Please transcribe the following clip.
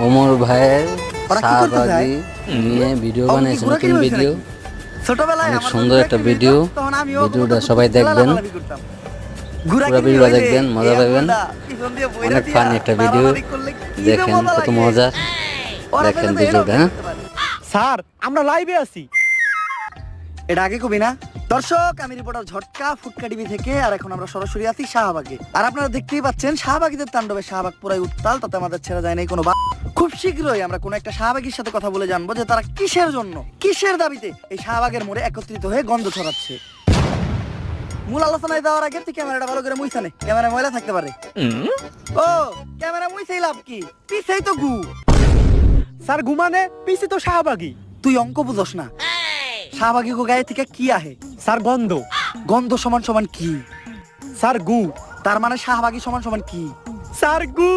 ওমর ভাইয়ের শাহবাগী নিয়ে ভিডিও বানিয়েছে, নতুন ভিডিও, ছোটবেলায় অনেক আমার সুন্দর একটা বন্ধুরা ভিডিও। খেলতো, তখন আমিও ভিডিওটা কত সবাই দেখবেন, লাফালাফি করতাম। ঘোড়া পুরো কিনলে ভিডিওটা ওই যে দেখবেন, মজা এই পাবেন। আঙ্গুলটা পিছন দিয়ে বইরা অনেক দিয়া ফানি একটা ভিডিও, মারামারি করলে কি যে দেখেন মজা কত লাগে। মজা। ওরা দেখেন পেলে তো ভিডিওটা, এরাও হ্যাঁ? করতে পারে। স্যার আমরা লাইভে আছি। এটা আগে কবি না? দর্শক, আমি রিপোর্টার ঝটকা ফুটকা টিভি থেকে, আর এখন আমরা সরাসরি আছি শাহবাগে। আর আপনারা দেখতেই পাচ্ছেন শাহবাগীদের তাণ্ডবে শাহবাগ পুরাই উত্তাল, তাতে আমাদের ছেড়ে যায় নাই কোনো খুব শীঘ্রই আমরা কোনো একটা শাহবাগীর সাথে কথা বলে জানবো যে তারা কিসের জন্য, কিসের দাবিতে এই শাহবাগের মোড়ে একত্রিত হয়ে গন্ধ ছড়াচ্ছে। মূল আলোচনায় যাওয়ার আগে তুই ক্যামেরাটা ভালো করে মুইছানে, ক্যামেরা ময়লা থাকতে পারে। ও ক্যামেরা মুইছেই লাভ কি, পিছেই তো গু। স্যার ঘুমানে পিছে তো শাহবাগী। তুই অঙ্ক বুঝস না। শাহবাগী গো গায়ে থেকে কি আহে? স্যার গন্ধ। গন্ধ সমান সমান কি? স্যার গু। তার মানে শাহবাগী সমান সমান কি? স্যার গু।